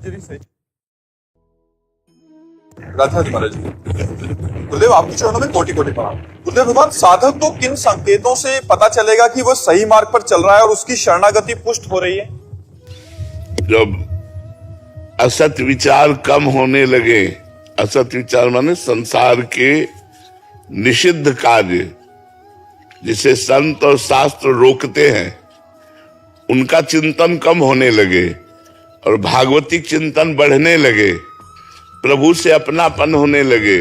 श्री से राधा महाराज जी। गुरुदेव आपके चरणों में कोटि कोटि प्रणाम। गुरुदेव भगवान, साधक को किन संकेतों से पता चलेगा कि वह सही मार्ग पर चल रहा है और उसकी शरणागति पुष्ट हो रही है? जब असत विचार कम होने लगे, असत विचार माने संसार के निषिद्ध कार्य जिसे संत और शास्त्र रोकते हैं, उनका चिंतन कम होने लगे और भागवतिक चिंतन बढ़ने लगे, प्रभु से अपनापन होने लगे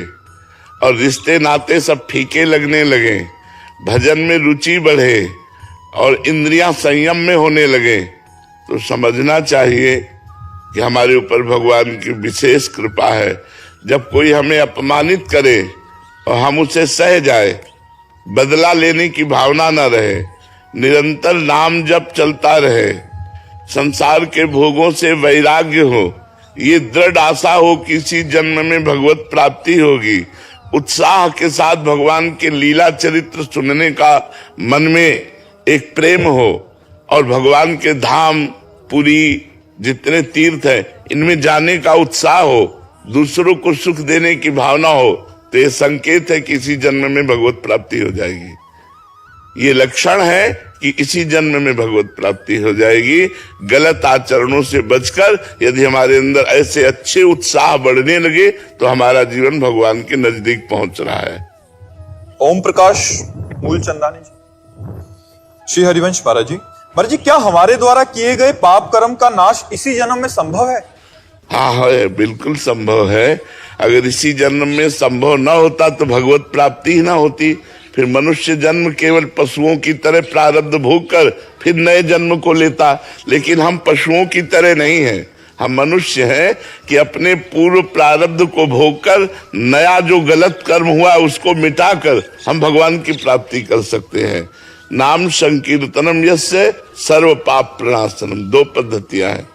और रिश्ते नाते सब फीके लगने लगे, भजन में रुचि बढ़े और इंद्रियां संयम में होने लगे, तो समझना चाहिए कि हमारे ऊपर भगवान की विशेष कृपा है। जब कोई हमें अपमानित करे और हम उसे सह जाए, बदला लेने की भावना न रहे, निरंतर नाम जप चलता रहे, संसार के भोगों से वैराग्य हो, ये दृढ़ आशा हो कि इसी जन्म में भगवत प्राप्ति होगी, उत्साह के साथ भगवान के लीला चरित्र सुनने का मन में एक प्रेम हो और भगवान के धाम पुरी जितने तीर्थ है इनमें जाने का उत्साह हो, दूसरों को सुख देने की भावना हो, तो ये संकेत है कि इसी जन्म में भगवत प्राप्ति हो जाएगी। ये लक्षण है कि इसी जन्म में भगवत प्राप्ति हो जाएगी। गलत आचरणों से बचकर यदि हमारे अंदर ऐसे अच्छे उत्साह बढ़ने लगे तो हमारा जीवन भगवान के नजदीक पहुंच रहा है। ओम प्रकाश मूलचंदानी जी। श्री हरिवंश महाराज जी। महाराज जी, क्या हमारे द्वारा किए गए पाप कर्म का नाश इसी जन्म में संभव है? हाँ है, बिल्कुल संभव है। अगर इसी जन्म में संभव न होता तो भगवत प्राप्ति ही ना होती। फिर मनुष्य जन्म केवल पशुओं की तरह प्रारब्ध भोग कर फिर नए जन्म को लेता, लेकिन हम पशुओं की तरह नहीं हैं। हम मनुष्य हैं कि अपने पूर्व प्रारब्ध को भोग कर नया जो गलत कर्म हुआ उसको मिटाकर हम भगवान की प्राप्ति कर सकते हैं। नाम संकीर्तनम यस्य सर्व पाप प्रणाशनम, दो पद्धतियां हैं।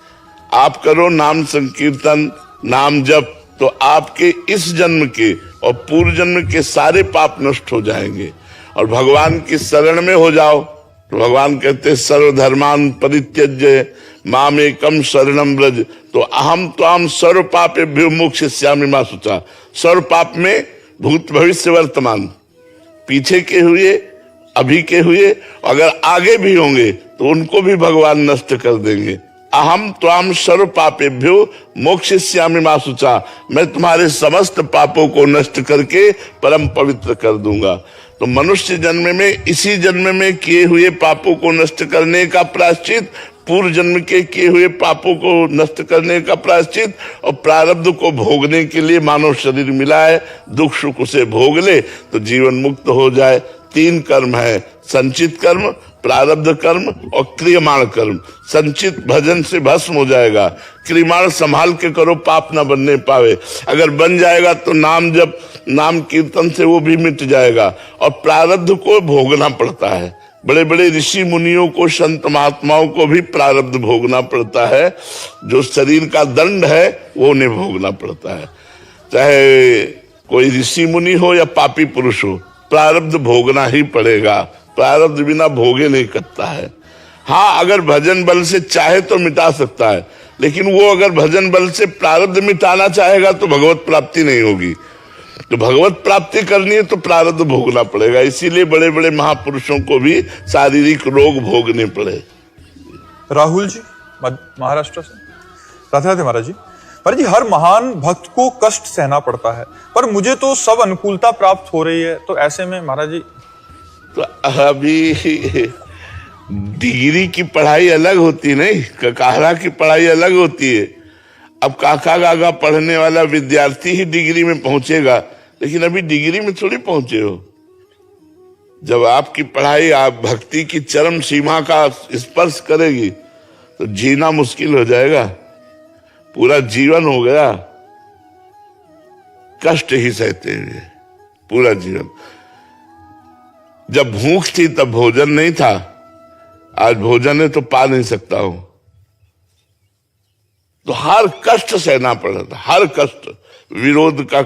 आप करो नाम संकीर्तन, नाम जप, तो आपके इस जन्म के और पूर्व जन्म के सारे पाप नष्ट हो जाएंगे और भगवान की शरण में हो जाओ। तो भगवान कहते सर्वधर्मान परित्यज्य मामेकम शरणम व्रज, तो अहम त्वाम सर्व पापेभ्यो मोक्षयिष्यामि मा शुचा। सर्व पाप में भूत भविष्य वर्तमान, पीछे के हुए, अभी के हुए, अगर आगे भी होंगे तो उनको भी भगवान नष्ट कर देंगे। अहम त्वाम सर्व पापेभ्यो मोक्षयिष्यामि मा शुचा, मैं तुम्हारे समस्त पापों को नष्ट करके परम पवित्र कर दूंगा। तो मनुष्य जन्म में इसी जन्म में किए हुए पापों को नष्ट करने का प्रायश्चित, पूर्व जन्म के किए हुए पापों को नष्ट करने का प्रायश्चित और प्रारब्ध को भोगने के लिए मानव शरीर मिला है। दुख सुख उसे भोग ले तो जीवन मुक्त हो जाए। तीन कर्म है, संचित कर्म, प्रारब्ध कर्म और क्रियमाण कर्म। संचित भजन से भस्म हो जाएगा, क्रियमाण संभाल के करो पाप ना बनने पावे। अगर बन जाएगा तो नाम जब नाम कीर्तन से वो भी मिट जाएगा। और प्रारब्ध को भोगना पड़ता है, बड़े बड़े ऋषि मुनियों को, संत महात्माओं को भी प्रारब्ध भोगना पड़ता है। जो शरीर का दंड है वो उन्हें भोगना पड़ता है, चाहे कोई ऋषि मुनि हो या पापी पुरुष हो, प्रारब्ध भोगना ही पड़ेगा। प्रारब्ध बिना भोगे नहीं करता है। हाँ, अगर भजन बल से चाहे तो मिटा सकता है, लेकिन वो अगर भजन बल से प्रारब्ध मिटाना चाहेगा तो भगवत प्राप्ति नहीं होगी। तो भगवत प्राप्ति करनी है तो प्रारब्ध भोगना पड़ेगा। इसीलिए बड़े बड़े महापुरुषों को भी शारीरिक रोग भोगने पड़े। राहुल जी महाराष्ट्र से। राधे राधे महाराज जी। महाराज जी, हर महान भक्त को कष्ट सहना पड़ता है, पर मुझे तो सब अनुकूलता प्राप्त हो रही है, तो ऐसे में महाराज जी। तो अभी डिग्री की पढ़ाई अलग होती नहीं, ककाहरा की पढ़ाई अलग होती है। अब काका गागा पढ़ने वाला विद्यार्थी ही डिग्री में पहुंचेगा, लेकिन अभी डिग्री में थोड़ी पहुंचे हो। जब आपकी पढ़ाई आप भक्ति की चरम सीमा का स्पर्श करेगी तो जीना मुश्किल हो जाएगा। पूरा जीवन हो गया कष्ट ही सहते हुए, पूरा जीवन। जब भूख थी तब भोजन नहीं था, आज भोजन है तो पा नहीं सकता हूं। तो हर कष्ट सहना पड़ा था, हर कष्ट, विरोध का